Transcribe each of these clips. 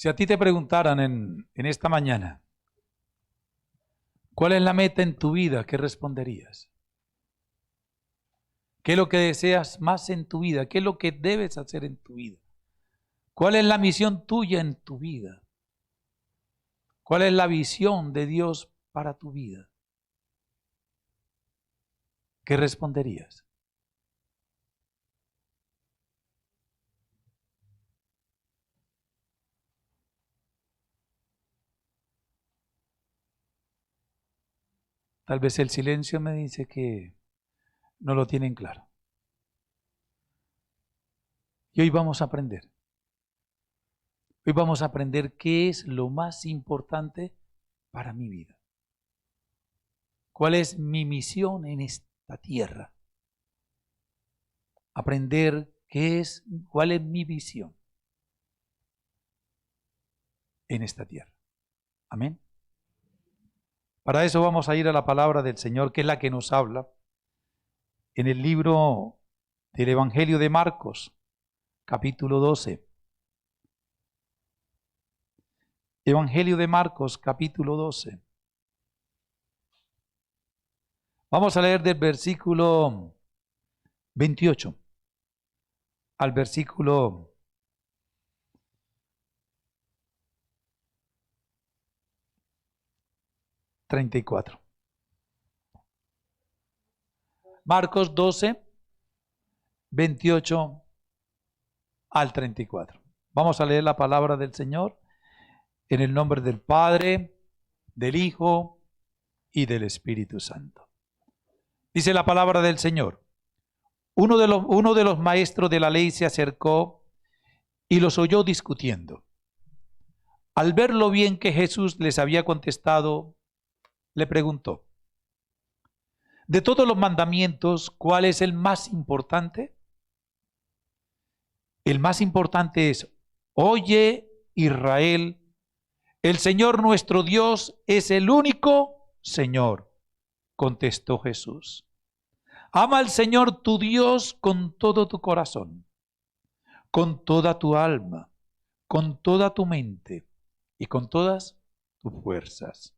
Si a ti te preguntaran en esta mañana, ¿cuál es la meta en tu vida? ¿Qué responderías? ¿Qué es lo que deseas más en tu vida? ¿Qué es lo que debes hacer en tu vida? ¿Cuál es la misión tuya en tu vida? ¿Cuál es la visión de Dios para tu vida? ¿Qué responderías? Tal vez el silencio me dice que no lo tienen claro. Y hoy vamos a aprender. Hoy vamos a aprender qué es lo más importante para mi vida. ¿Cuál es mi misión en esta tierra? Aprender cuál es mi visión en esta tierra. Amén. Para eso vamos a ir a la palabra del Señor, que es la que nos habla en el libro del Evangelio de Marcos, capítulo 12. Evangelio de Marcos, capítulo 12. Vamos a leer del versículo 28 al versículo 34. Marcos 12, 28 al 34. Vamos a leer la palabra del Señor en el nombre del Padre, del Hijo y del Espíritu Santo. Dice la palabra del Señor. Uno de los maestros de la ley se acercó y los oyó discutiendo. Al ver lo bien que Jesús les había contestado, le preguntó: de todos los mandamientos, ¿cuál es el más importante? El más importante es: oye, Israel, el Señor nuestro Dios es el único Señor, contestó Jesús. Ama al Señor tu Dios con todo tu corazón, con toda tu alma, con toda tu mente y con todas tus fuerzas.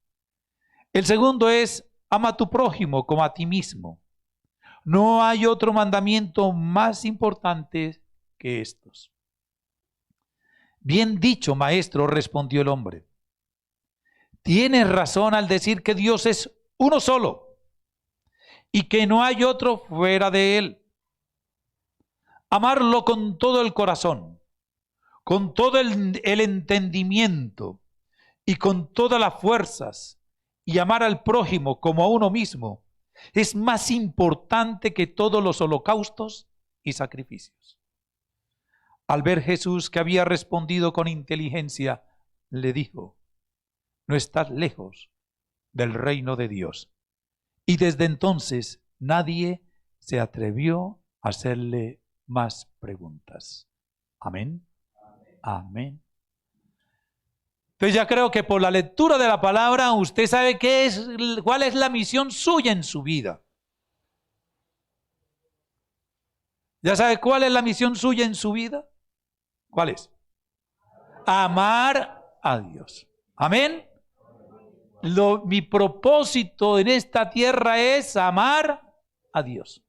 El segundo es: ama a tu prójimo como a ti mismo. No hay otro mandamiento más importante que estos. Bien dicho, maestro, respondió el hombre. Tienes razón al decir que Dios es uno solo y que no hay otro fuera de él. Amarlo con todo el corazón, con todo el entendimiento y con todas las fuerzas, y amar al prójimo como a uno mismo es más importante que todos los holocaustos y sacrificios. Al ver Jesús que había respondido con inteligencia, le dijo: no estás lejos del reino de Dios. Y desde entonces nadie se atrevió a hacerle más preguntas. Amén. Amén. Entonces ya creo que por la lectura de la palabra usted sabe cuál es la misión suya en su vida. ¿Ya sabe cuál es la misión suya en su vida? ¿Cuál es? Amar a Dios. Amén. Mi propósito en esta tierra es amar a Dios.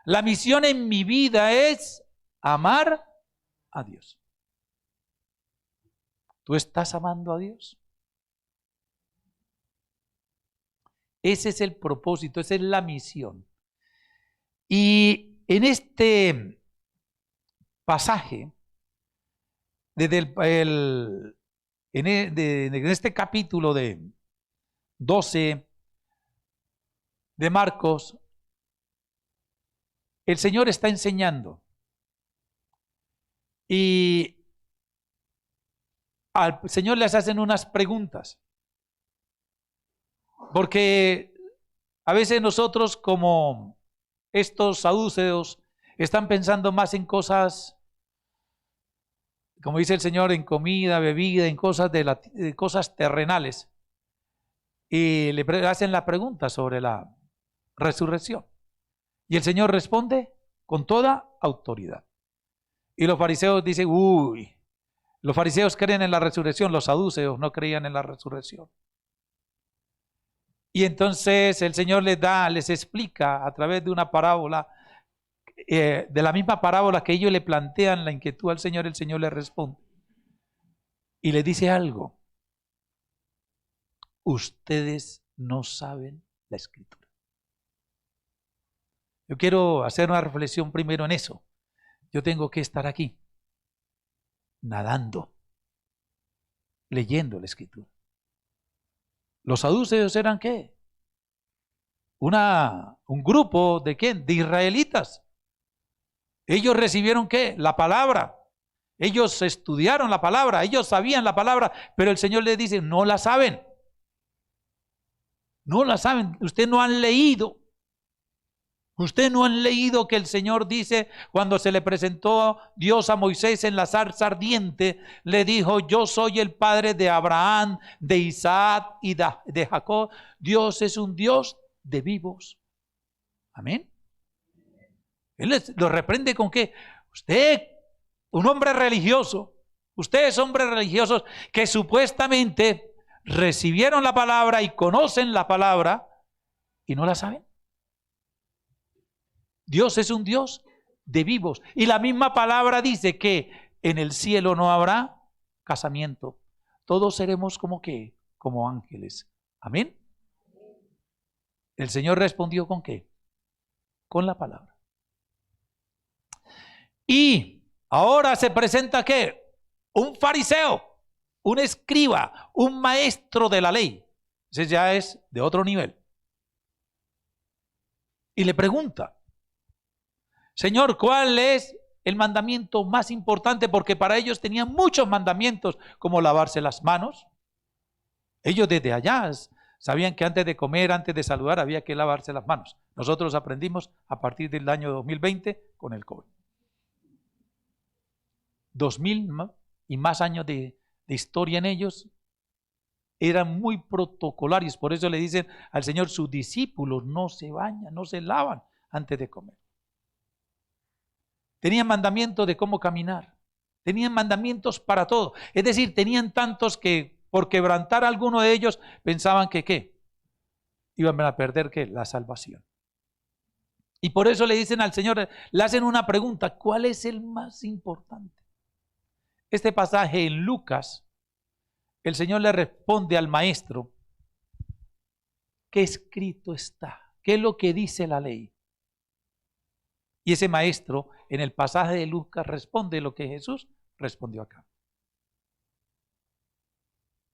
La misión en mi vida es amar a Dios. ¿Tú estás amando a Dios? Ese es el propósito, esa es la misión. Y en este pasaje, en este capítulo de 12 de Marcos, el Señor está enseñando. Y al Señor les hacen unas preguntas. Porque a veces nosotros, como estos saduceos, están pensando más en cosas, como dice el Señor, en comida, bebida, en cosas cosas terrenales. Y le hacen la pregunta sobre la resurrección. Y el Señor responde con toda autoridad. Y los fariseos dicen: uy, Los fariseos creen en la resurrección, los saduceos no creían en la resurrección. Y entonces el Señor les explica a través de una parábola, de la misma parábola que ellos le plantean la inquietud al Señor, el Señor les responde. Y les dice algo: ustedes no saben la Escritura. Yo quiero hacer una reflexión primero en eso. Yo tengo que estar aquí, nadando, leyendo la Escritura. ¿Los saduceos eran qué? Un grupo de ¿quién? De israelitas. Ellos recibieron ¿qué? La palabra. Ellos estudiaron la palabra, ellos sabían la palabra, pero el Señor les dice, no la saben. No la saben, ustedes no han leído. Ustedes no han leído que el Señor dice, cuando se le presentó Dios a Moisés en la zarza ardiente, le dijo, yo soy el Padre de Abraham, de Isaac y de Jacob. Dios es un Dios de vivos. Amén. Él lo reprende con que usted, un hombre religioso, ustedes hombres religiosos que supuestamente recibieron la palabra y conocen la palabra y no la saben. Dios es un Dios de vivos. Y la misma palabra dice que en el cielo no habrá casamiento. Todos seremos como qué, como ángeles. Amén. El Señor respondió con qué, con la palabra. Y ahora se presenta ¿qué? Un fariseo, un escriba, un maestro de la ley. Ese ya es de otro nivel. Y le pregunta, Señor, ¿cuál es el mandamiento más importante? Porque para ellos tenían muchos mandamientos, como lavarse las manos. Ellos desde allá sabían que antes de comer, antes de saludar, había que lavarse las manos. Nosotros aprendimos a partir del año 2020 con el COVID. 2000 y más años de historia en ellos, eran muy protocolarios. Por eso le dicen al Señor, sus discípulos no se bañan, no se lavan antes de comer. Tenían mandamientos de cómo caminar. Tenían mandamientos para todo. Es decir, tenían tantos que por quebrantar a alguno de ellos pensaban que ¿qué? Iban a perder ¿qué? La salvación. Y por eso le dicen al Señor, le hacen una pregunta, ¿cuál es el más importante? Este pasaje en Lucas, el Señor le responde al maestro, ¿qué escrito está? ¿Qué es lo que dice la ley? Y ese maestro en el pasaje de Lucas responde lo que Jesús respondió acá.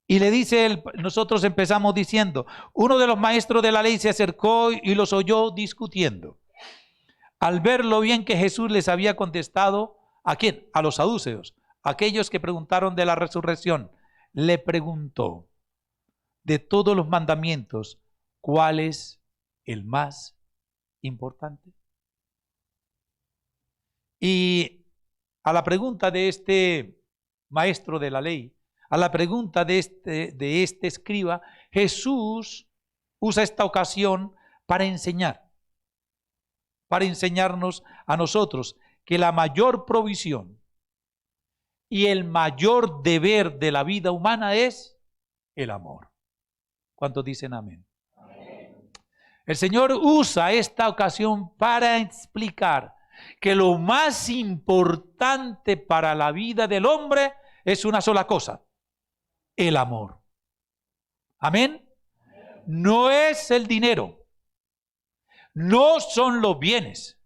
Y le dice él, nosotros empezamos diciendo, uno de los maestros de la ley se acercó y los oyó discutiendo. Al ver lo bien que Jesús les había contestado, ¿a quién? A los saduceos, aquellos que preguntaron de la resurrección, le preguntó, de todos los mandamientos, ¿cuál es el más importante? Y a la pregunta de este maestro de la ley, a la pregunta de este escriba, Jesús usa esta ocasión para enseñarnos a nosotros que la mayor provisión y el mayor deber de la vida humana es el amor. ¿Cuántos dicen amén? Amén. El Señor usa esta ocasión para explicar que lo más importante para la vida del hombre es una sola cosa, el amor. Amén. No es el dinero, no son los bienes,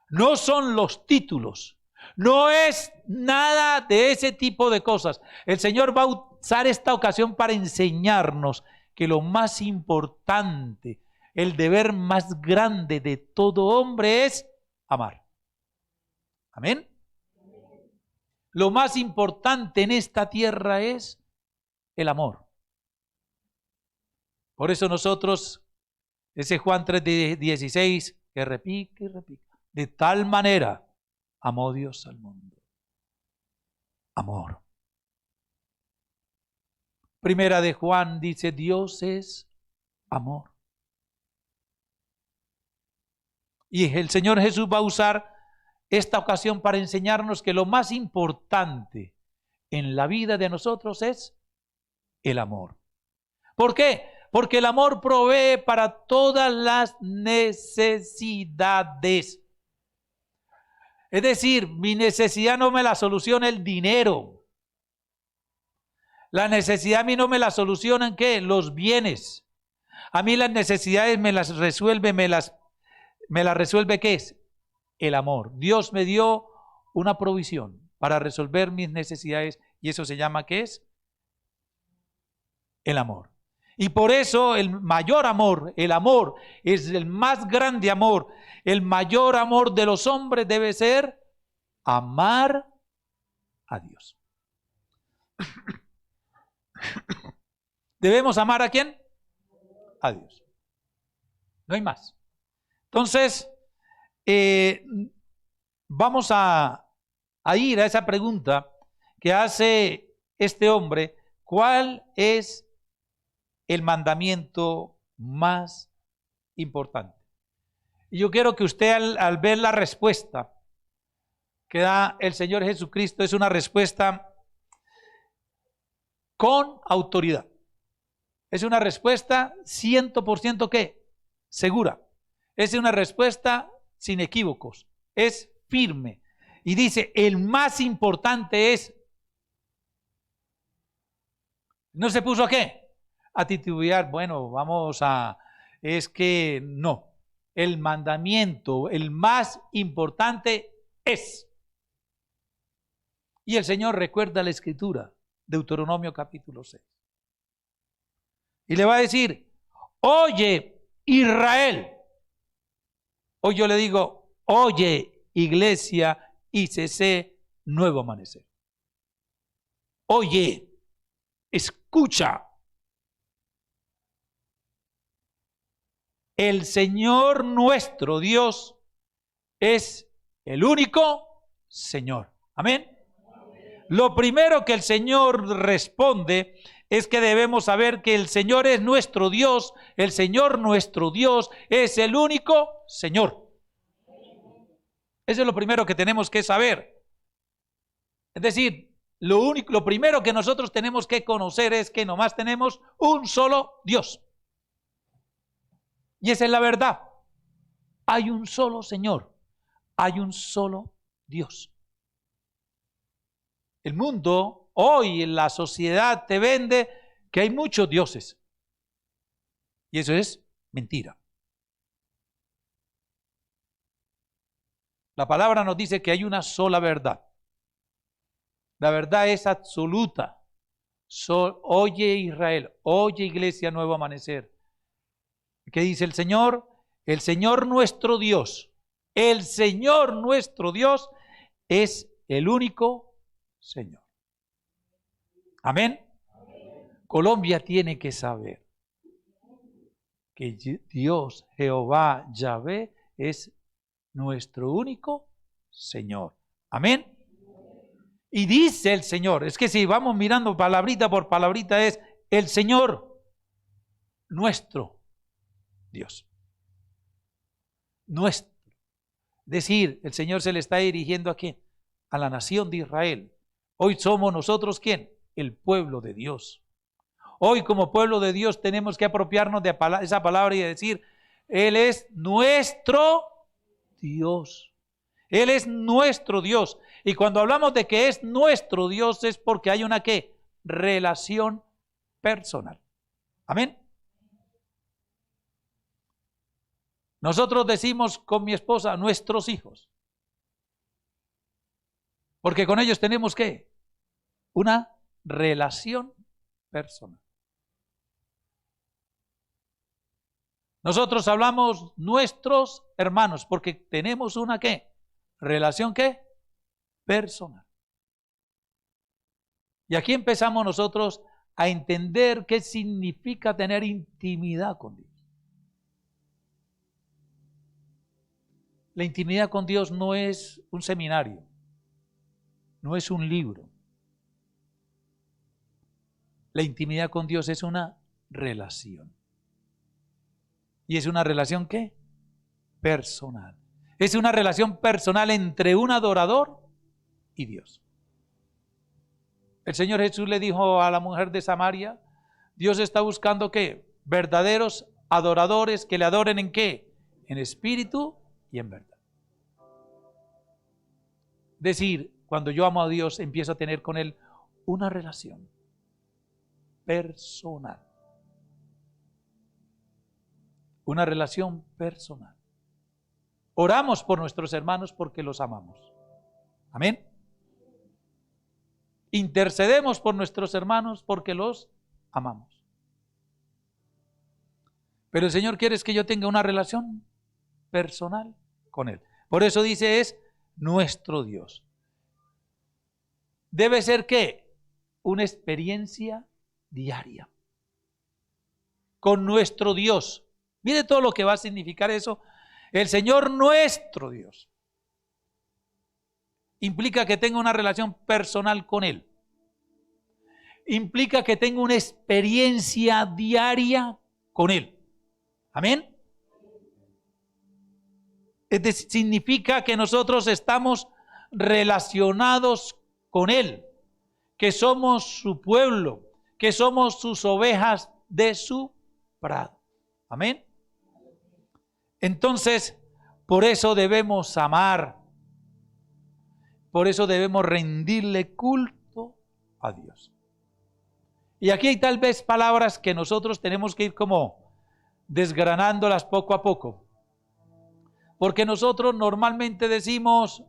no son los títulos, no es nada de ese tipo de cosas. El Señor va a usar esta ocasión para enseñarnos que lo más importante, el deber más grande de todo hombre es amar. Amén. Lo más importante en esta tierra es el amor. Por eso nosotros, ese Juan 3:16, que repite y repite, de tal manera amó Dios al mundo. Amor. Primera de Juan dice, Dios es amor. Y el Señor Jesús va a usar esta ocasión para enseñarnos que lo más importante en la vida de nosotros es el amor. ¿Por qué? Porque el amor provee para todas las necesidades. Es decir, mi necesidad no me la soluciona el dinero. La necesidad a mí no me la solucionan, ¿qué? Los bienes. A mí las necesidades me las resuelve, me las resuelve, ¿qué es? El amor. Dios me dio una provisión para resolver mis necesidades y eso se llama, ¿qué es? El amor. Y por eso el mayor amor, el amor es el más grande amor. El mayor amor de los hombres debe ser amar a Dios. ¿Debemos amar a quién? A Dios. No hay más. Entonces, vamos a ir a esa pregunta que hace este hombre. ¿Cuál es el mandamiento más importante? Y yo quiero que usted al ver la respuesta que da el Señor Jesucristo, es una respuesta con autoridad. Es una respuesta 100% ¿qué? Segura. Es una respuesta sin equívocos. Es firme. Y dice, el más importante es... ¿No se puso a qué? A titubear. Bueno, es que no. El mandamiento, el más importante es. Y el Señor recuerda la Escritura, Deuteronomio capítulo 6. Y le va a decir, oye Israel. Hoy yo le digo, oye Iglesia ICC Nuevo Amanecer. Oye, escucha. El Señor nuestro Dios es el único Señor. Amén. Lo primero que el Señor responde es que debemos saber que el Señor es nuestro Dios, el Señor nuestro Dios es el único Señor. Eso es lo primero que tenemos que saber. Es decir, lo primero que nosotros tenemos que conocer es que nomás tenemos un solo Dios. Y esa es la verdad. Hay un solo Señor, hay un solo Dios. El mundo, hoy en la sociedad te vende que hay muchos dioses. Y eso es mentira. La palabra nos dice que hay una sola verdad. La verdad es absoluta. Oye Israel, oye Iglesia Nuevo Amanecer. ¿Qué dice el Señor? El Señor nuestro Dios. El Señor nuestro Dios es el único Señor. Amén. Colombia tiene que saber que Dios, Jehová, Yahvé, es nuestro único Señor. Amén. Y dice el Señor, es que si vamos mirando palabrita por palabrita, es el Señor nuestro Dios. Nuestro. Es decir, el Señor se le está dirigiendo ¿a quién? A la nación de Israel. Hoy somos nosotros ¿quién? El pueblo de Dios. Hoy como pueblo de Dios tenemos que apropiarnos de esa palabra y decir, Él es nuestro Dios. Él es nuestro Dios. Y cuando hablamos de que es nuestro Dios es porque hay una ¿qué? Relación personal. Amén. Nosotros decimos con mi esposa, nuestros hijos. Porque con ellos tenemos ¿qué? Una relación personal. Nosotros hablamos nuestros hermanos porque tenemos una ¿qué? Relación ¿qué? Personal. Y aquí empezamos nosotros a entender qué significa tener intimidad con Dios. La intimidad con Dios no es un seminario, no es un libro. La intimidad con Dios es una relación. ¿Y es una relación qué? Personal. Es una relación personal entre un adorador y Dios. El Señor Jesús le dijo a la mujer de Samaria, Dios está buscando ¿qué? Verdaderos adoradores que le adoren ¿en qué? En espíritu y en verdad. Es decir, cuando yo amo a Dios, empiezo a tener con Él una relación personal. Una relación personal. Oramos por nuestros hermanos porque los amamos. Amén. Intercedemos por nuestros hermanos porque los amamos. Pero el Señor quiere que yo tenga una relación personal con Él. Por eso dice es nuestro Dios. Debe ser ¿qué? Una experiencia diaria con nuestro Dios. Mire todo lo que va a significar eso. El Señor nuestro Dios implica que tenga una relación personal con Él. Implica que tenga una experiencia diaria con Él. Amén. Significa que nosotros estamos relacionados con Él, que somos su pueblo, que somos sus ovejas de su prado. Amén. Entonces, por eso debemos amar, por eso debemos rendirle culto a Dios. Y aquí hay tal vez palabras que nosotros tenemos que ir como desgranándolas poco a poco. Porque nosotros normalmente decimos,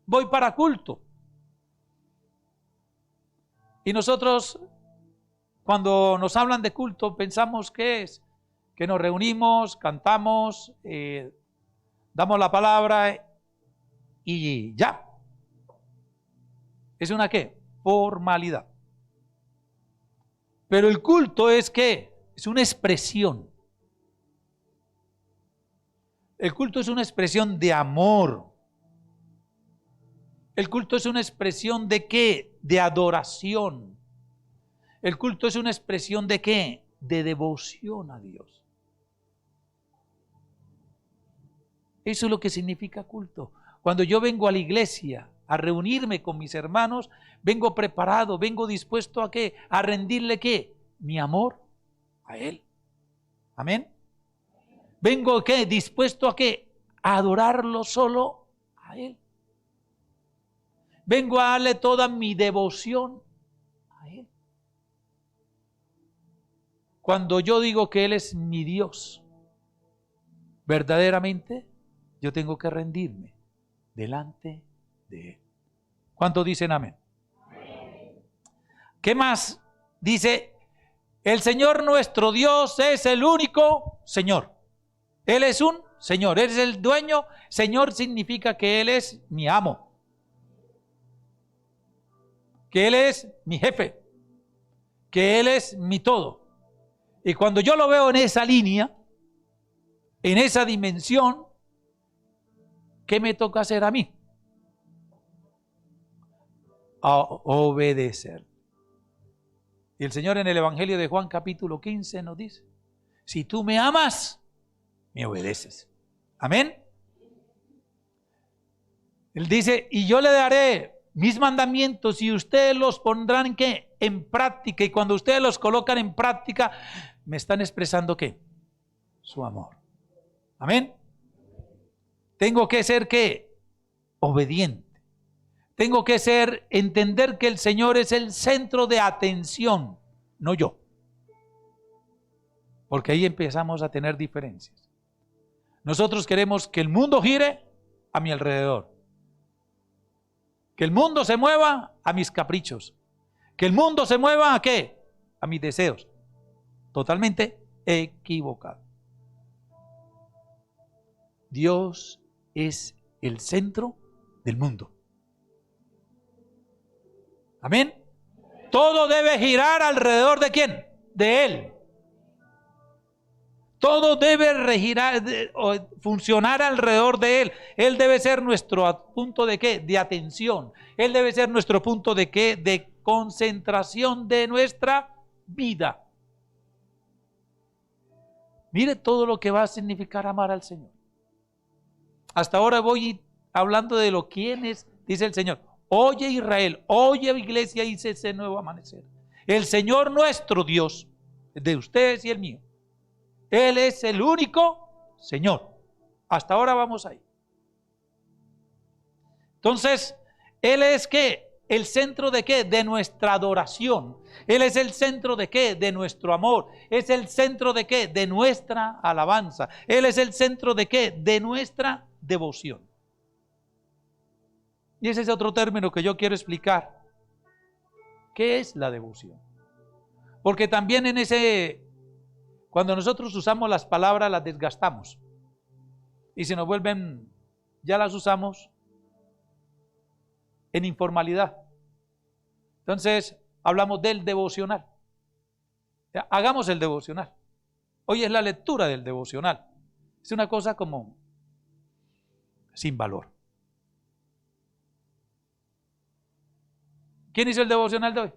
voy para culto. Y nosotros, cuando nos hablan de culto, pensamos que es que nos reunimos, cantamos, damos la palabra y ya. ¿Es una qué? Formalidad. Pero el culto es ¿qué? Es una expresión. El culto es una expresión de amor. El culto es una expresión de ¿qué? De adoración. El culto es una expresión de ¿qué? De devoción a Dios. Eso es lo que significa culto. Cuando yo vengo a la iglesia a reunirme con mis hermanos, vengo preparado, vengo dispuesto a ¿qué? A rendirle ¿qué? Mi amor a Él. Amén. Vengo ¿qué? Dispuesto a ¿qué? A adorarlo solo a Él. Vengo a darle toda mi devoción a Él. Cuando yo digo que Él es mi Dios, verdaderamente yo tengo que rendirme delante de Él. ¿Cuántos dicen amén? ¿Qué más? Dice, el Señor nuestro Dios es el único Señor. Él es un Señor, Él es el dueño. Señor significa que Él es mi amo, que Él es mi jefe, que Él es mi todo. Y cuando yo lo veo en esa línea, en esa dimensión, ¿qué me toca hacer a mí? A obedecer. Y el Señor en el Evangelio de Juan capítulo 15 nos dice, si tú me amas, me obedeces. Amén. Él dice, y yo le daré mis mandamientos y ustedes los pondrán ¿qué? En práctica. Y cuando ustedes los colocan en práctica, me están expresando ¿qué? Su amor. Amén. Tengo que ser ¿qué? Obediente. Tengo que entender que el Señor es el centro de atención, no yo. Porque ahí empezamos a tener diferencias. Nosotros queremos que el mundo gire a mi alrededor. Que el mundo se mueva a mis caprichos. Que el mundo se mueva ¿a qué? A mis deseos. Totalmente equivocado. Dios es el centro del mundo. Amén. Todo debe girar alrededor de ¿quién? De Él. Todo debe girar, funcionar alrededor de Él. Él debe ser nuestro punto de ¿qué? De atención. Él debe ser nuestro punto de ¿qué? De concentración de nuestra vida. Mire todo lo que va a significar amar al Señor. Hasta ahora voy hablando de lo quién es, dice el Señor, Oye Israel, oye iglesia, hice ese nuevo amanecer. El Señor nuestro Dios, de ustedes y el mío, Él es el único Señor. Hasta ahora vamos ahí. Entonces, Él es ¿qué? El centro de ¿qué? De nuestra adoración. Él es el centro de ¿qué? De nuestro amor. Es el centro de ¿qué? De nuestra alabanza. Él es el centro de ¿qué? De nuestra devoción. Y ese es otro término que yo quiero explicar. ¿Qué es la devoción? Porque también cuando nosotros usamos las palabras, las desgastamos. Y se nos vuelven, ya las usamos en informalidad. Entonces, hablamos del devocional. Hagamos el devocional. Hoy es la lectura del devocional. Es una cosa como sin valor. ¿Quién hizo el devocional de hoy?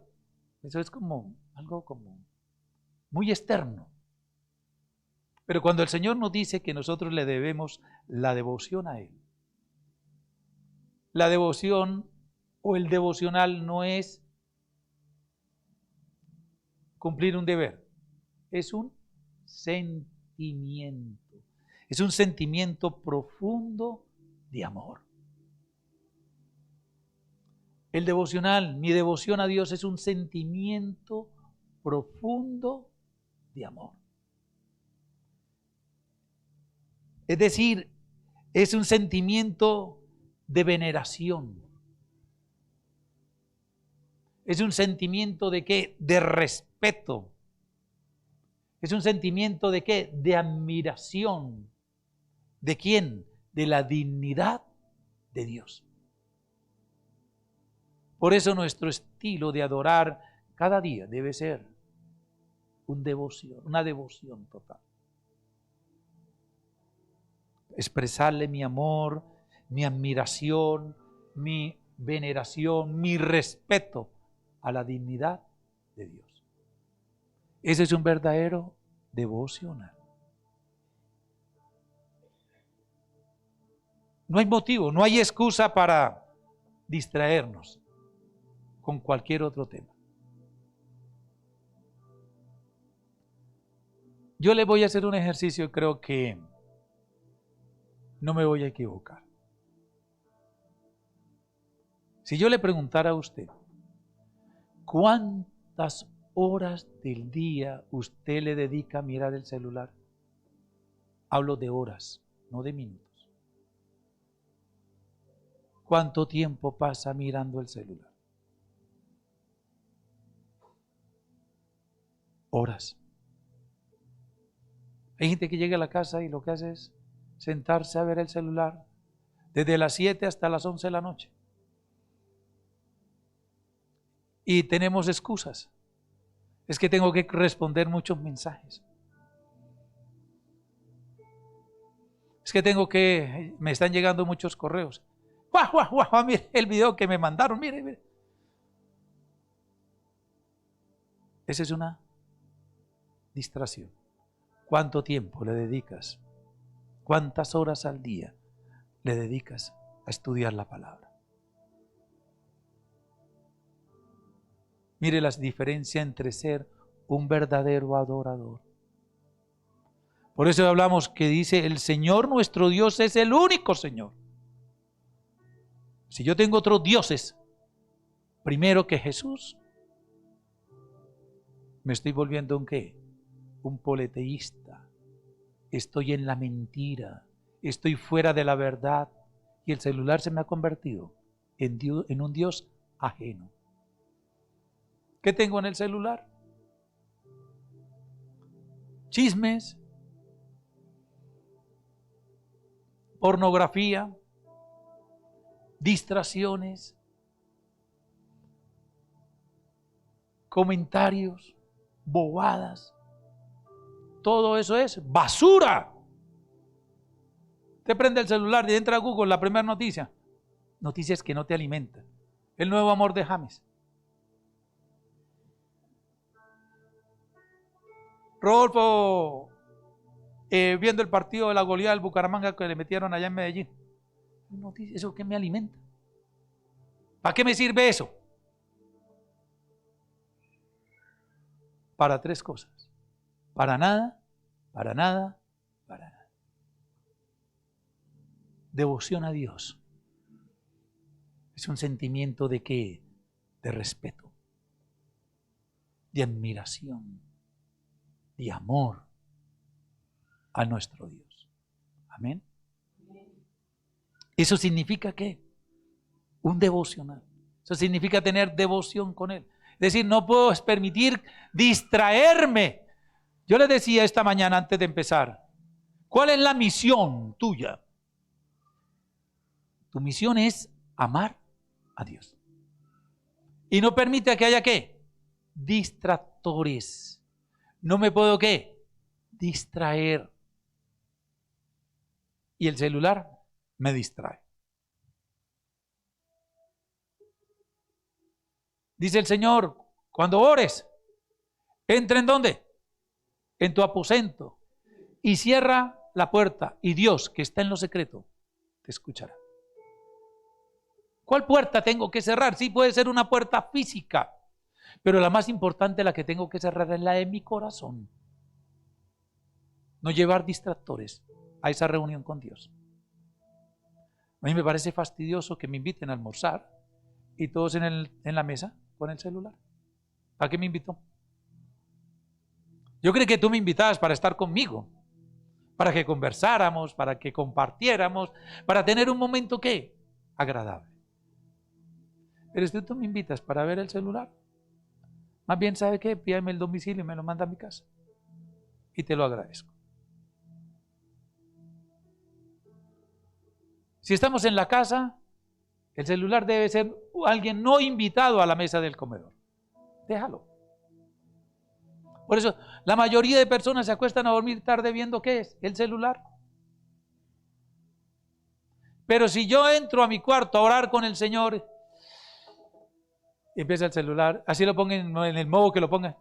Eso es como algo como muy externo. Pero cuando el Señor nos dice que nosotros le debemos la devoción a Él, la devoción o el devocional no es cumplir un deber, es un sentimiento. Es un sentimiento profundo de amor. El devocional, mi devoción a Dios es un sentimiento profundo de amor. Es decir, es un sentimiento de veneración. Es un sentimiento de ¿qué? De respeto. Es un sentimiento de ¿qué? De admiración. ¿De quién? De la dignidad de Dios. Por eso nuestro estilo de adorar cada día debe ser una devoción total. Expresarle mi amor, mi admiración, mi veneración, mi respeto a la dignidad de Dios. Ese es un verdadero devocional. No hay motivo, no hay excusa para distraernos con cualquier otro tema. Yo le voy a hacer un ejercicio y creo que no me voy a equivocar. Si yo le preguntara a usted, ¿cuántas horas del día usted le dedica a mirar el celular? Hablo de horas, no de minutos. ¿Cuánto tiempo pasa mirando el celular? Horas. Hay gente que llega a la casa y lo que hace es sentarse a ver el celular desde las 7 hasta las 11 de la noche. Y tenemos excusas. Es que tengo que responder muchos mensajes. Es que me están llegando muchos correos. ¡Guau, guau, guau! Mire el video que me mandaron, mire, mire. Esa es una distracción. ¿Cuánto tiempo le dedicas? ¿Cuántas horas al día le dedicas a estudiar la palabra? Mire la diferencia entre ser un verdadero adorador. Por eso hablamos que dice, el Señor nuestro Dios es el único Señor. Si yo tengo otros dioses, primero que Jesús, me estoy volviendo un ¿qué? Un politeísta. Estoy en la mentira, estoy fuera de la verdad y el celular se me ha convertido en un Dios ajeno. ¿Qué tengo en el celular? Chismes, pornografía, distracciones, comentarios, bobadas. Todo eso es basura. Te prende el celular y entra a Google, la primera noticia. Noticias que no te alimentan. El nuevo amor de James. Rodolfo, viendo el partido de la goleada del Bucaramanga que le metieron allá en Medellín. Noticias, ¿eso qué me alimenta? ¿Para qué me sirve eso? Para 3 cosas. Para nada, para nada, para nada. Devoción a Dios es un sentimiento de ¿qué? De respeto, de admiración, de amor a nuestro Dios. Amén. Eso significa ¿qué? Un devocional. Eso significa tener devoción con Él. Es decir, no puedo permitir distraerme. Yo les decía esta mañana antes de empezar, ¿cuál es la misión tuya? Tu misión es amar a Dios. Y no permite que haya ¿qué? Distractores. No me puedo ¿qué? Distraer. Y el celular me distrae. Dice el Señor, cuando ores, entra ¿en dónde? En tu aposento y cierra la puerta, y Dios, que está en lo secreto, te escuchará. ¿Cuál puerta tengo que cerrar? Sí, puede ser una puerta física, pero la más importante, la que tengo que cerrar, es la de mi corazón. No llevar distractores a esa reunión con Dios. A mí me parece fastidioso que me inviten a almorzar y todos en la mesa con el celular. ¿Para qué me invitó? Yo creí que tú me invitabas para estar conmigo, para que conversáramos, para que compartiéramos, para tener un momento ¿qué? Agradable. Pero si tú me invitas para ver el celular, más bien, ¿sabe qué? Pídame el domicilio y me lo manda a mi casa. Y te lo agradezco. Si estamos en la casa, el celular debe ser alguien no invitado a la mesa del comedor. Déjalo. Por eso, la mayoría de personas se acuestan a dormir tarde viendo ¿qué es? El celular. Pero si yo entro a mi cuarto a orar con el Señor, y empieza el celular, así lo pongan en el modo que lo ponga.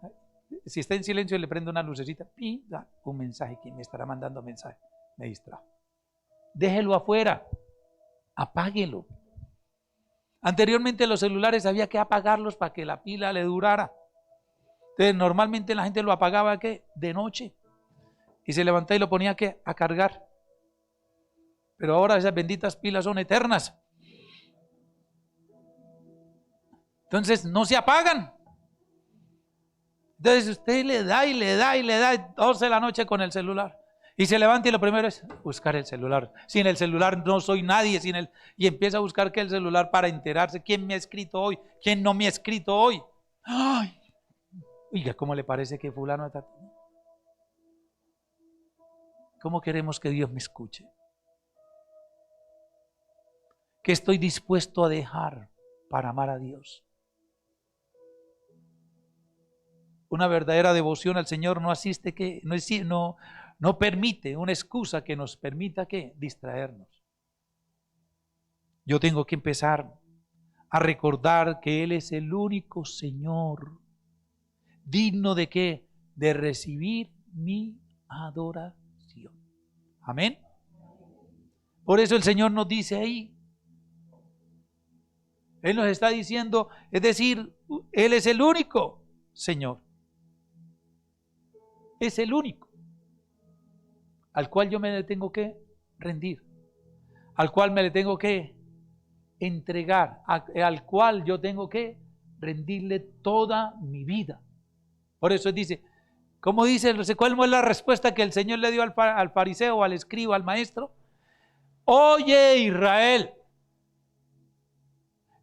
Si está en silencio, le prendo una lucecita, da un mensaje. ¿Quién me estará mandando mensaje? Me distrajo. Déjelo afuera, apáguelo. Anteriormente los celulares había que apagarlos para que la pila le durara. Entonces normalmente la gente lo apagaba ¿qué? De noche, y se levantaba y lo ponía ¿qué? A cargar. Pero ahora esas benditas pilas son eternas. Entonces no se apagan. Entonces usted le da y le da y le da 12 de la noche con el celular. Y se levanta y lo primero es buscar el celular. Sin el celular no soy nadie. Y empieza a buscar que el celular para enterarse quién me ha escrito hoy, quién no me ha escrito hoy. Ay, oiga, ¿cómo le parece que fulano está? ¿Cómo queremos que Dios me escuche? ¿Qué estoy dispuesto a dejar para amar a Dios? Una verdadera devoción al Señor no asiste que no permite una excusa que nos permita ¿qué? Distraernos. Yo tengo que empezar a recordar que Él es el único Señor digno de ¿qué? De recibir mi adoración. Amén. Por eso el Señor nos dice ahí, Él nos está diciendo, es decir, Él es el único Señor. Es el único al cual yo me le tengo que rendir, al cual me le tengo que entregar, al cual yo tengo que rendirle toda mi vida. Por eso dice, ¿cómo dice? ¿Cuál es la respuesta que el Señor le dio al fariseo, al escriba, al maestro? Oye, Israel,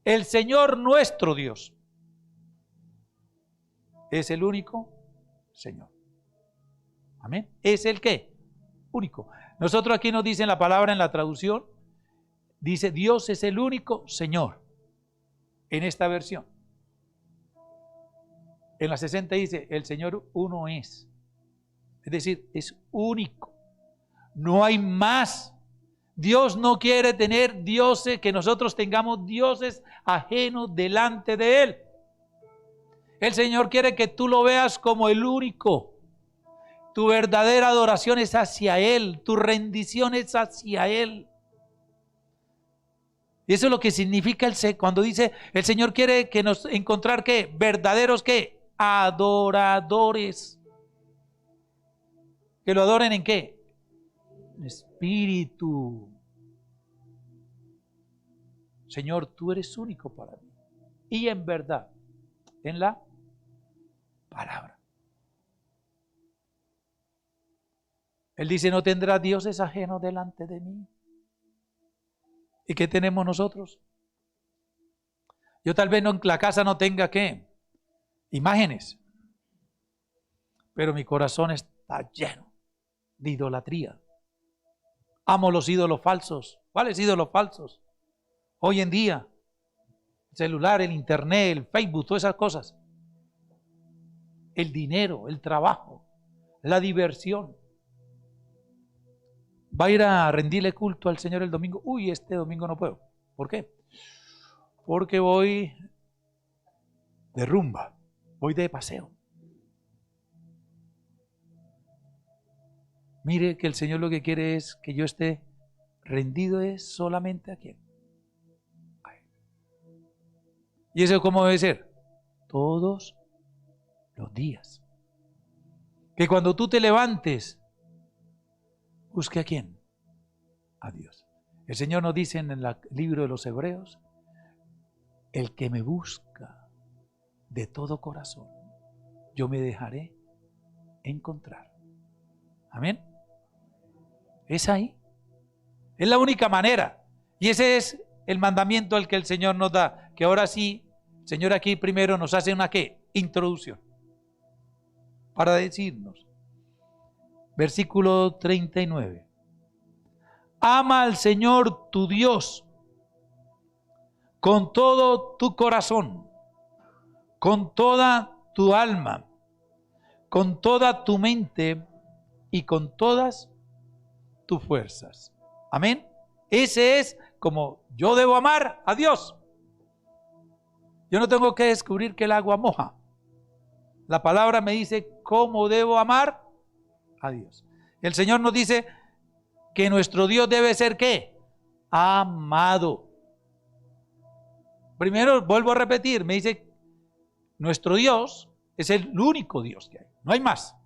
el Señor nuestro Dios es el único Señor. Amén. ¿Es el qué? Único. Nosotros aquí nos dicen la palabra en la traducción, dice Dios es el único Señor. En esta versión. En la 60 dice, el Señor uno es. Es decir, es único. No hay más. Dios no quiere tener dioses, que nosotros tengamos dioses ajenos delante de Él. El Señor quiere que tú lo veas como el único. Tu verdadera adoración es hacia Él, tu rendición es hacia Él. Y eso es lo que significa cuando dice el Señor quiere que nos encontrar ¿qué? Verdaderos ¿qué? Adoradores. ¿Que lo adoren en qué? En espíritu. Señor, tú eres único para mí. Y en verdad, en la palabra. Él dice, no tendrá dioses ajenos delante de mí. ¿Y qué tenemos nosotros? Yo tal vez en la casa no tenga ¿qué? Imágenes. Pero mi corazón está lleno de idolatría. Amo los ídolos falsos. ¿Cuáles ídolos falsos? Hoy en día, el celular, el internet, el Facebook, todas esas cosas. El dinero, el trabajo, la diversión. Va a ir a rendirle culto al Señor el domingo. Uy, este domingo no puedo. ¿Por qué? Porque voy de rumba, voy de paseo. Mire que el Señor lo que quiere es que yo esté rendido es solamente a quién. ¿Y eso cómo debe ser? Todos los días. Que cuando tú te levantes, busque a quién. A Dios. El Señor nos dice en el libro de los Hebreos, el que me busca de todo corazón, yo me dejaré encontrar. Amén. Es ahí. Es la única manera. Y ese es el mandamiento al que el Señor nos da. Que ahora sí, el Señor aquí primero nos hace una ¿qué? Introducción. Para decirnos. Versículo 39. Ama al Señor tu Dios con todo tu corazón, con toda tu alma, con toda tu mente y con todas tus fuerzas. Amén. Ese es como yo debo amar a Dios. Yo no tengo que descubrir que el agua moja. La palabra me dice cómo debo amar a Dios. El Señor nos dice que nuestro Dios debe ser ¿qué? Amado. Primero, vuelvo a repetir, me dice, nuestro Dios es el único Dios que hay, no hay más.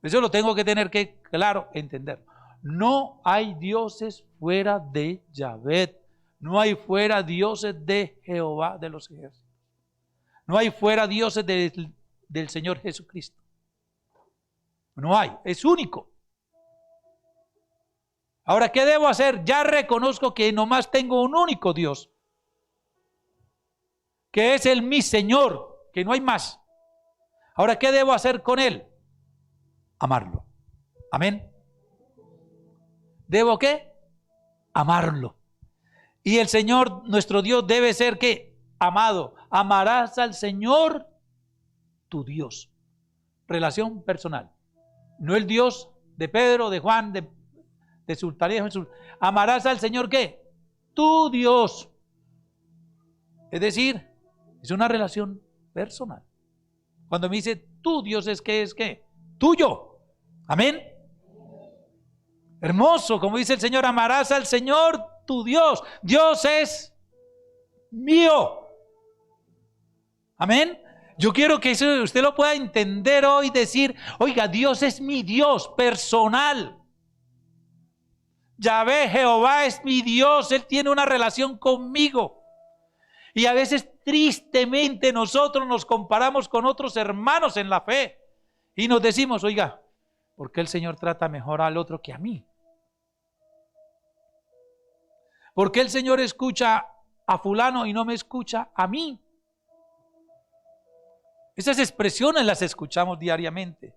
Eso lo tengo que tener que, claro, entender. No hay dioses fuera de Yahvé, no hay fuera dioses de Jehová de los ejércitos, no hay fuera dioses del Señor Jesucristo. No hay, es único. Ahora, ¿qué debo hacer? Ya reconozco que nomás tengo un único Dios, que es el mi Señor, que no hay más. Ahora, ¿qué debo hacer con Él? Amarlo. Amén. ¿Debo qué? Amarlo. Y el Señor, nuestro Dios, debe ser ¿qué? Amado. Amarás al Señor, tu Dios. Relación personal. No el Dios de Pedro, de Juan, de Sultanejo. Amarás al Señor ¿qué? Tu Dios. Es decir, es una relación personal. Cuando me dice tu Dios es ¿qué? Tuyo. Amén. Hermoso, como dice el Señor, amarás al Señor tu Dios. Dios es mío. Amén. Yo quiero que eso usted lo pueda entender hoy, decir, oiga, Dios es mi Dios personal. Yahvé, Jehová es mi Dios, Él tiene una relación conmigo. Y a veces tristemente nosotros nos comparamos con otros hermanos en la fe y nos decimos, oiga, ¿por qué el Señor trata mejor al otro que a mí? ¿Por qué el Señor escucha a fulano y no me escucha a mí? Esas expresiones las escuchamos diariamente,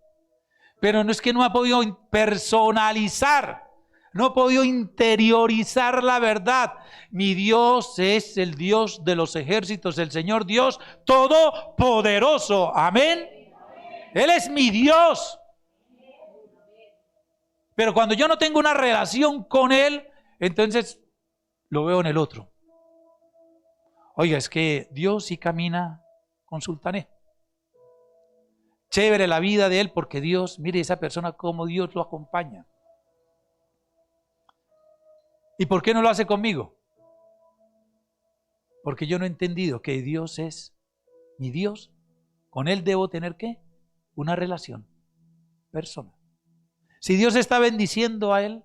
pero no es que no ha podido personalizar, no ha podido interiorizar la verdad. Mi Dios es el Dios de los ejércitos, el Señor Dios todopoderoso. Amén. Él es mi Dios. Pero cuando yo no tengo una relación con Él, entonces lo veo en el otro. Oiga, es que Dios sí camina con Sultané. Chévere la vida de él porque Dios, mire esa persona como Dios lo acompaña. ¿Y por qué no lo hace conmigo? Porque yo no he entendido que Dios es mi Dios. Con Él debo tener ¿qué? Una relación personal. Si Dios está bendiciendo a él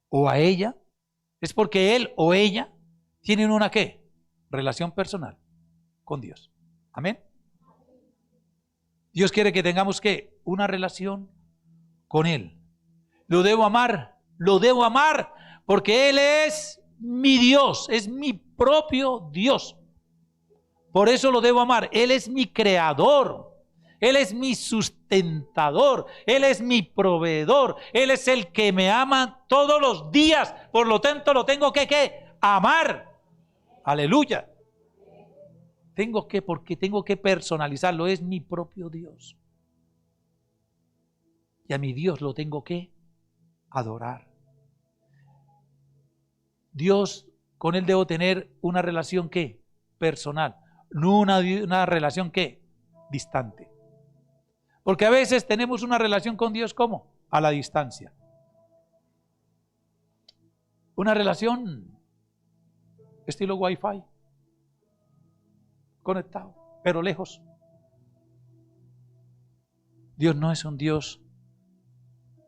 o a ella, es porque él o ella tienen una ¿qué? Relación personal con Dios. Amén. Dios quiere que tengamos ¿qué? Una relación con Él. Lo debo amar porque Él es mi Dios, es mi propio Dios. Por eso lo debo amar. Él es mi creador. Él es mi sustentador, Él es mi proveedor, Él es el que me ama todos los días, por lo tanto lo tengo que amar. Aleluya. Porque tengo que personalizarlo, es mi propio Dios. Y a mi Dios lo tengo que adorar. Dios, con Él debo tener una relación ¿qué? Personal, no una relación ¿qué? Distante. Porque a veces tenemos una relación con Dios ¿cómo? A la distancia. Una relación estilo Wi-Fi. Conectado, pero lejos. Dios no es un Dios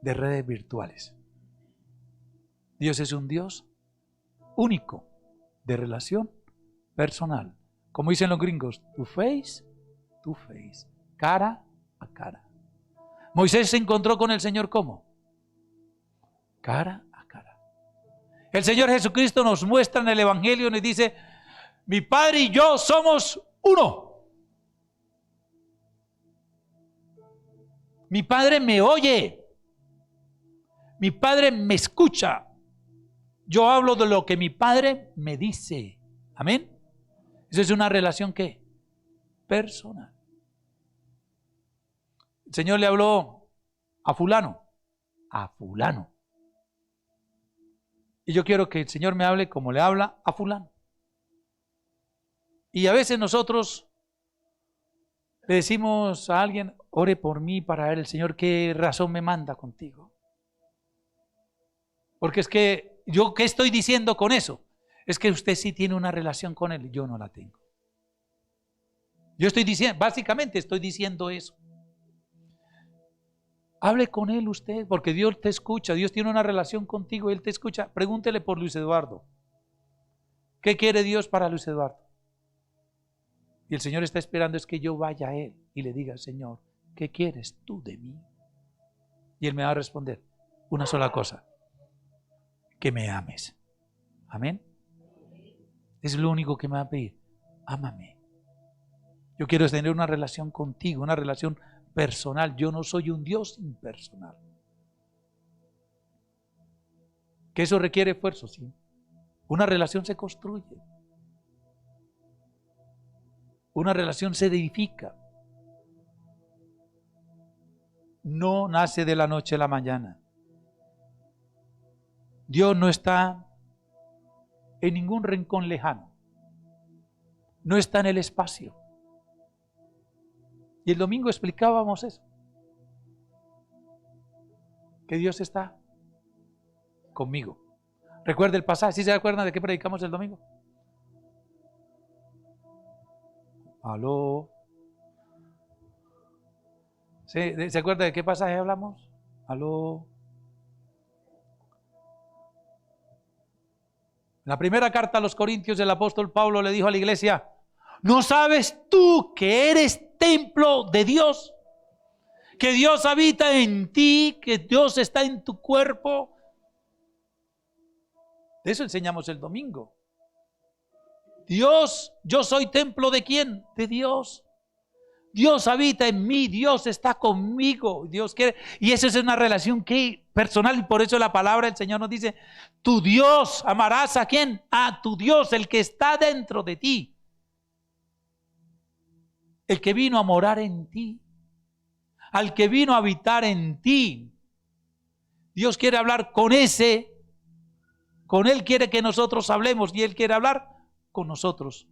de redes virtuales. Dios es un Dios único, de relación personal. Como dicen los gringos, to face, cara a cara. Moisés se encontró con el Señor ¿cómo? Cara a cara. El Señor Jesucristo nos muestra en el Evangelio, nos dice, mi Padre y yo somos uno. Mi Padre me oye. Mi Padre me escucha. Yo hablo de lo que mi Padre me dice. Amén. Eso es una relación ¿qué? Personal. El Señor le habló a fulano. A fulano. Y yo quiero que el Señor me hable como le habla a fulano. Y a veces nosotros le decimos a alguien, ore por mí para ver el Señor qué razón me manda contigo. Porque es que yo, ¿qué estoy diciendo con eso? Es que usted sí tiene una relación con Él, yo no la tengo. Yo estoy diciendo, básicamente estoy diciendo eso. Hable con Él usted, porque Dios te escucha, Dios tiene una relación contigo, Él te escucha. Pregúntele por Luis Eduardo. ¿Qué quiere Dios para Luis Eduardo? Y el Señor está esperando es que yo vaya a Él y le diga, Señor, ¿qué quieres tú de mí? Y Él me va a responder una sola cosa, que me ames. Amén. Es lo único que me va a pedir, ámame. Yo quiero tener una relación contigo, una relación personal. Yo no soy un Dios impersonal. Que eso requiere esfuerzo, sí. Una relación se construye. Una relación se edifica. No nace de la noche a la mañana. Dios no está en ningún rincón lejano. No está en el espacio. Y el domingo explicábamos eso. Que Dios está conmigo. Recuerda el pasaje. ¿Sí se acuerdan de qué predicamos el domingo? Aló. ¿Se acuerda de qué pasaje hablamos? Aló. En la primera carta a los Corintios, el apóstol Pablo le dijo a la iglesia, ¿no sabes tú que eres templo de Dios? Que Dios habita en ti, que Dios está en tu cuerpo. De eso enseñamos el domingo. Dios, yo soy templo ¿de quién? De Dios. Dios habita en mí, Dios está conmigo, Dios quiere, y esa es una relación que personal, y por eso la palabra del Señor nos dice, tu Dios, amarás ¿a quién? A tu Dios, el que está dentro de ti, el que vino a morar en ti, al que vino a habitar en ti. Dios quiere hablar con ese, con Él quiere que nosotros hablemos y Él quiere hablar con nosotros.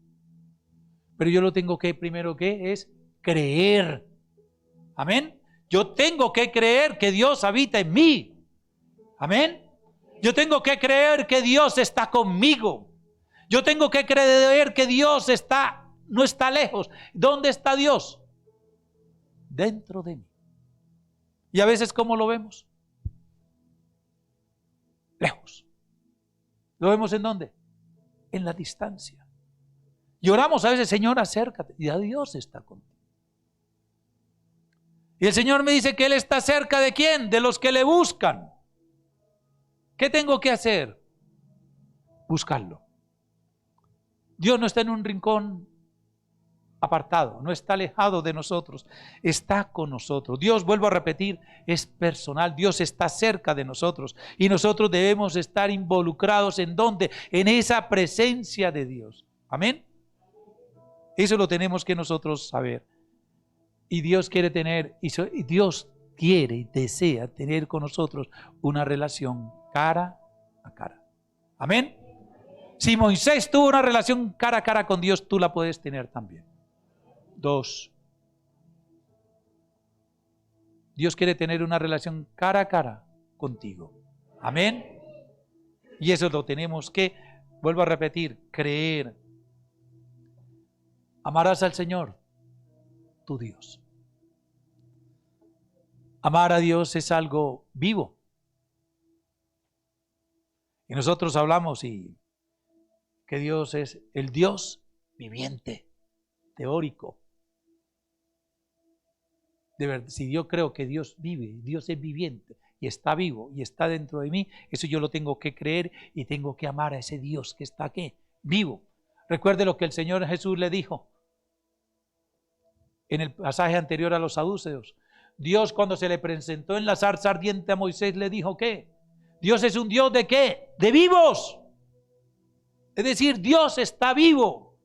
Pero yo lo tengo que, primero que es creer. Amén. Yo tengo que creer que Dios habita en mí. Amén. Yo tengo que creer que Dios está conmigo. Yo tengo que creer que Dios no está lejos. ¿Dónde está Dios? Dentro de mí. Y a veces, ¿cómo lo vemos? Lejos. ¿Lo vemos en dónde? En la distancia. Y oramos a veces, Señor, acércate. Y a Dios está contigo. Y el Señor me dice que Él está cerca de ¿quién? De los que le buscan. ¿Qué tengo que hacer? Buscarlo. Dios no está en un rincón apartado, no está alejado de nosotros, está con nosotros. Dios, vuelvo a repetir, es personal. Dios está cerca de nosotros y nosotros debemos estar involucrados ¿en dónde? En esa presencia de Dios. Amén. Eso lo tenemos que nosotros saber. Y Dios quiere tener, y Dios quiere y desea tener con nosotros una relación cara a cara. Amén. Si Moisés tuvo una relación cara a cara con Dios, tú la puedes tener también. 2. Dios quiere tener una relación cara a cara contigo. Amén. Y eso lo tenemos que, vuelvo a repetir, creer. Amarás al Señor, tu Dios. Amar a Dios es algo vivo. Y nosotros hablamos que Dios es el Dios viviente, teórico. De verdad, si yo creo que Dios vive, Dios es viviente y está vivo y está dentro de mí, eso yo lo tengo que creer y tengo que amar a ese Dios que está aquí, vivo. Recuerde lo que el Señor Jesús le dijo en el pasaje anterior a los saduceos. Dios, cuando se le presentó en la zarza ardiente a Moisés, le dijo ¿qué? Dios es un Dios ¿de qué? De vivos. Es decir, Dios está vivo.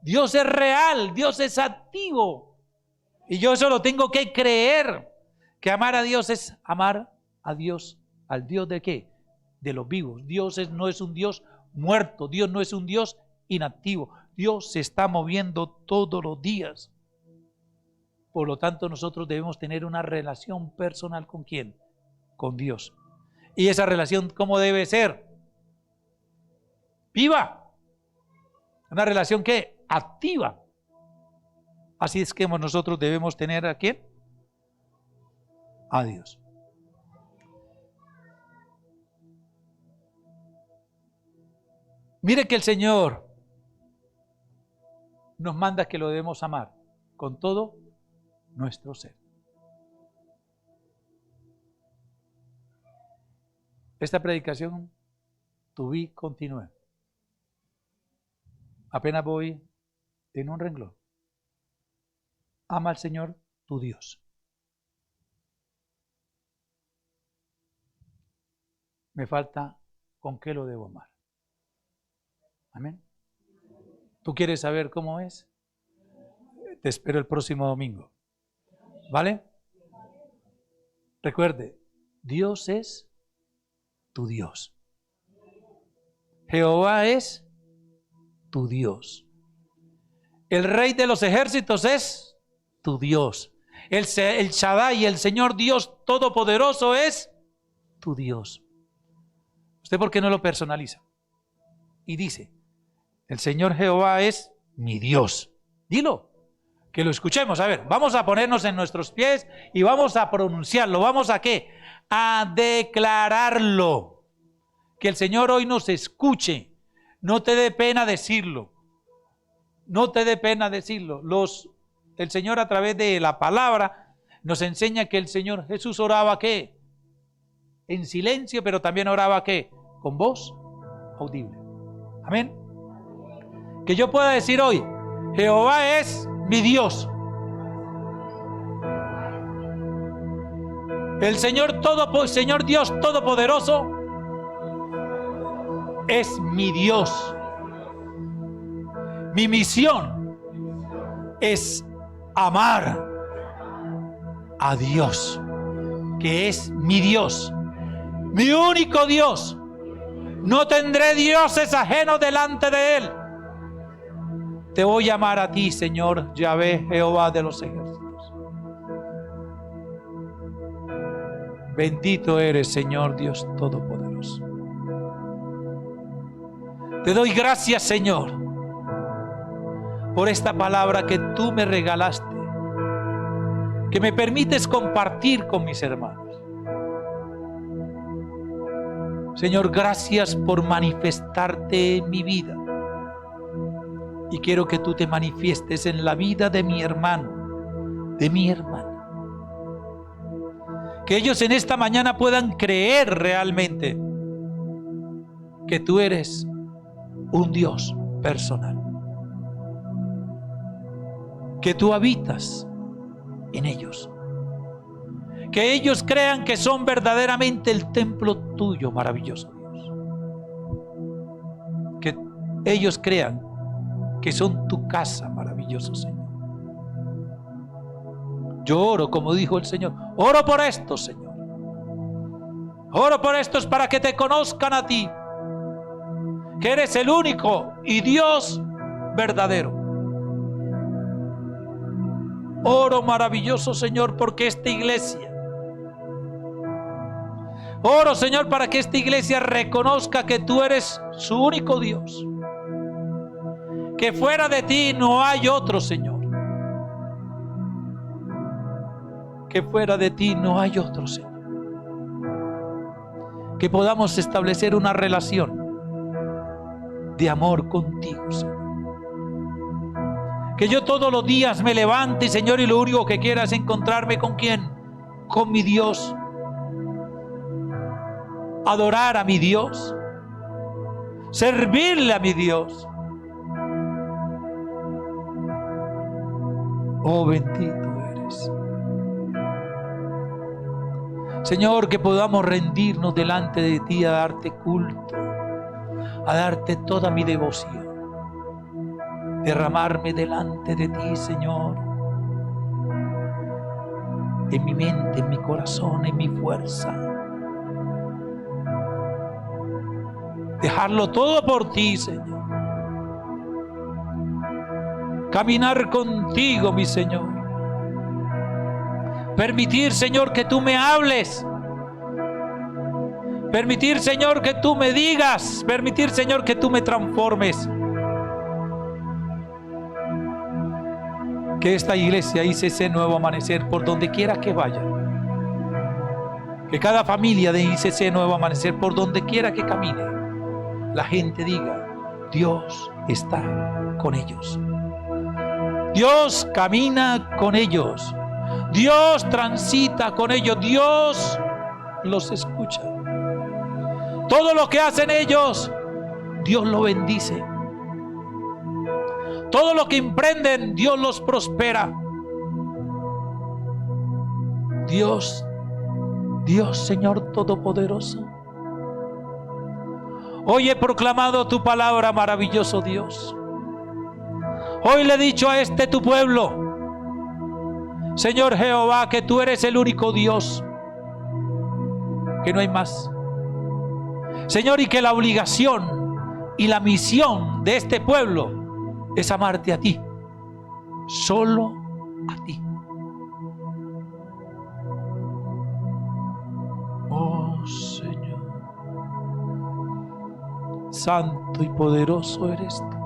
Dios es real, Dios es activo. Y yo eso lo tengo que creer. Que amar a Dios es amar a Dios. ¿Al Dios de qué? De los vivos. Dios no es un Dios muerto. Dios no es un Dios inactivo. Dios se está moviendo todos los días. Por lo tanto, nosotros debemos tener una relación personal ¿con quién? Con Dios. ¿Y esa relación cómo debe ser? Viva. Una relación ¿qué? Activa. Así es que nosotros debemos tener ¿a quién? A Dios. Mire que el Señor nos manda que lo debemos amar con todo nuestro ser. Esta predicación continúe. Apenas voy en un renglón. Ama al Señor tu Dios. Me falta con qué lo debo amar. Amén. ¿Tú quieres saber cómo es? Te espero el próximo domingo. ¿Vale? Recuerde, Dios es tu Dios. Jehová es tu Dios. El Rey de los ejércitos es tu Dios. El Shaddai, el Señor Dios Todopoderoso es tu Dios. ¿Usted por qué no lo personaliza? Y dice, el Señor Jehová es mi Dios. Dilo, que lo escuchemos. A ver, vamos a ponernos en nuestros pies y vamos a pronunciarlo. ¿Vamos a qué? A declararlo. Que el Señor hoy nos escuche. No te dé pena decirlo. No te dé pena decirlo. El Señor a través de la palabra nos enseña que el Señor Jesús oraba ¿qué? En silencio, pero también oraba ¿qué? Con voz audible. Amén. Que yo pueda decir hoy, Jehová es mi Dios. El Señor Dios Todopoderoso es mi Dios. Mi misión es amar a Dios, que es mi Dios, mi único Dios. No tendré dioses ajenos delante de Él. Te voy a amar a ti, Señor Yahvé, Jehová de los ejércitos. Bendito eres, Señor Dios Todopoderoso. Te doy gracias, Señor, por esta palabra que tú me regalaste, que me permites compartir con mis hermanos. Señor, gracias por manifestarte en mi vida. Y quiero que tú te manifiestes en la vida de mi hermano, de mi hermana. Que ellos en esta mañana puedan creer realmente que tú eres un Dios personal. Que tú habitas en ellos. Que ellos crean que son verdaderamente el templo tuyo, maravilloso Dios. Que ellos crean que son tu casa, maravilloso Señor. Yo oro, como dijo el Señor, oro por estos, Señor. Oro por estos para que te conozcan a ti, que eres el único y Dios verdadero. Oro, maravilloso Señor, porque esta iglesia, oro, Señor, para que esta iglesia reconozca que tú eres su único Dios, que fuera de ti no hay otro, Señor, que fuera de ti no hay otro, Señor, que podamos establecer una relación de amor contigo, Señor. Que yo todos los días me levante, Señor, y lo único que quiera es encontrarme con ¿quién? Con mi Dios. Adorar a mi Dios. Servirle a mi Dios. Oh, bendito eres. Señor, que podamos rendirnos delante de ti a darte culto, a darte toda mi devoción. Derramarme delante de ti, Señor, en mi mente, en mi corazón, en mi fuerza. Dejarlo todo por ti, Señor. Caminar contigo, mi Señor. Permitir, Señor, que tú me hables. Permitir, Señor, que tú me digas. Permitir, Señor, que tú me transformes. Que esta iglesia ICC Nuevo Amanecer, por donde quiera que vaya, que cada familia de ICC Nuevo Amanecer, por donde quiera que camine, la gente diga: Dios está con ellos. Dios camina con ellos. Dios transita con ellos. Dios los escucha. Todo lo que hacen ellos, Dios lo bendice. Todo lo que emprenden, Dios los prospera. Dios, Señor Todopoderoso, hoy he proclamado tu palabra, maravilloso Dios. Hoy le he dicho a este tu pueblo, Señor Jehová, que tú eres el único Dios, que no hay más. Señor, y que la obligación y la misión de este pueblo es amarte a ti, solo a ti. Oh Señor, santo y poderoso eres tú.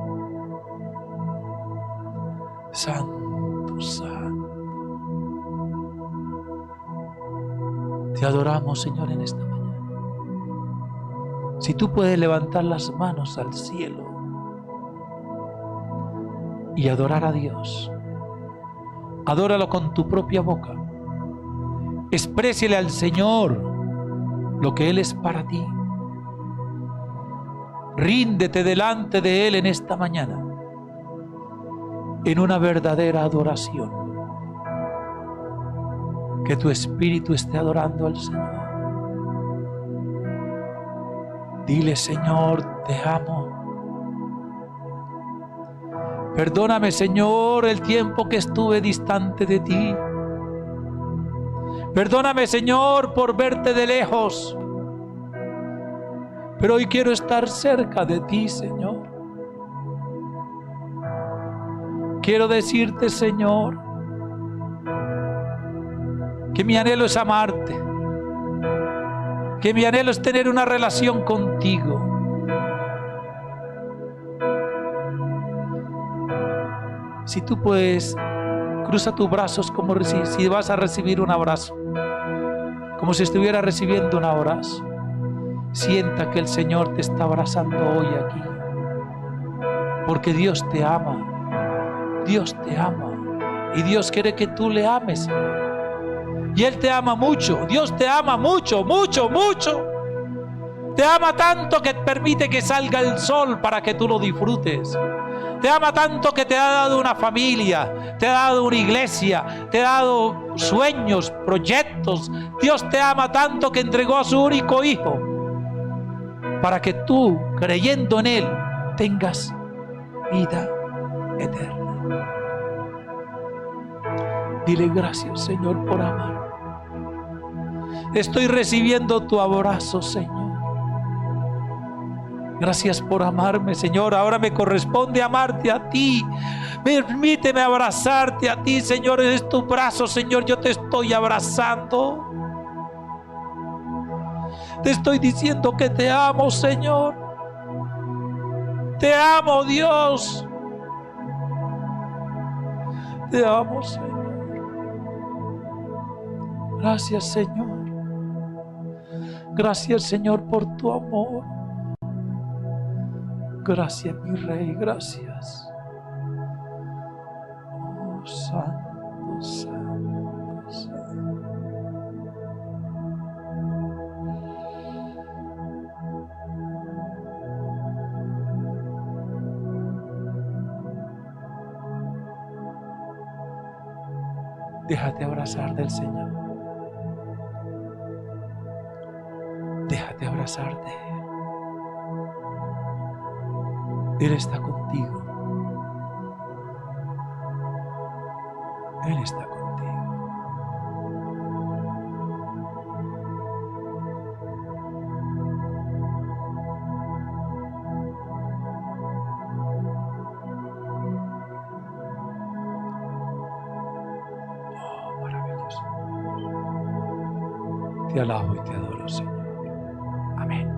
Santo, santo. Te adoramos, Señor, en esta mañana. Si tú puedes levantar las manos al cielo y adorar a Dios, adóralo con tu propia boca. Exprésiale al Señor lo que Él es para ti. Ríndete delante de Él en esta mañana, en una verdadera adoración. Que tu espíritu esté adorando al Señor. Dile: Señor, te amo. Perdóname, Señor, el tiempo que estuve distante de ti. Perdóname, Señor, por verte de lejos. Pero hoy quiero estar cerca de ti, Señor. Quiero decirte, Señor, que mi anhelo es amarte, que mi anhelo es tener una relación contigo. Si tú puedes, cruza tus brazos como si vas a recibir un abrazo, como si estuviera recibiendo un abrazo. Sienta que el Señor te está abrazando hoy aquí, porque Dios te ama, Dios te ama, y Dios quiere que tú le ames. Y Él te ama mucho, Dios te ama mucho, mucho, mucho. Te ama tanto que permite que salga el sol para que tú lo disfrutes. Te ama tanto que te ha dado una familia, te ha dado una iglesia, te ha dado sueños, proyectos. Dios te ama tanto que entregó a su único hijo para que tú, creyendo en Él, tengas vida eterna. Dile gracias, Señor, por amarme. Estoy recibiendo tu abrazo, Señor. Gracias por amarme, Señor. Ahora me corresponde amarte a ti. Permíteme abrazarte a ti, Señor. Es tu brazo, Señor. Yo te estoy abrazando. Te estoy diciendo que te amo, Señor. Te amo, Dios. Te amo, Señor. Gracias, Señor. Gracias, Señor, por tu amor. Gracias, mi Rey, gracias. Oh, santo, santo, santo. Déjate abrazar del Señor. Déjate abrazar de Él. Él está contigo. Él está contigo. Oh, maravilloso. Te alabo y te adoro, Señor. Amén.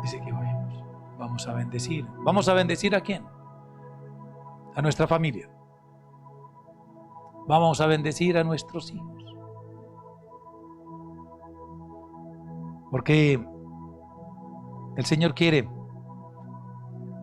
Dice que vamos a bendecir. ¿Vamos a bendecir a quién? A nuestra familia. Vamos a bendecir a nuestros hijos. Porque el Señor quiere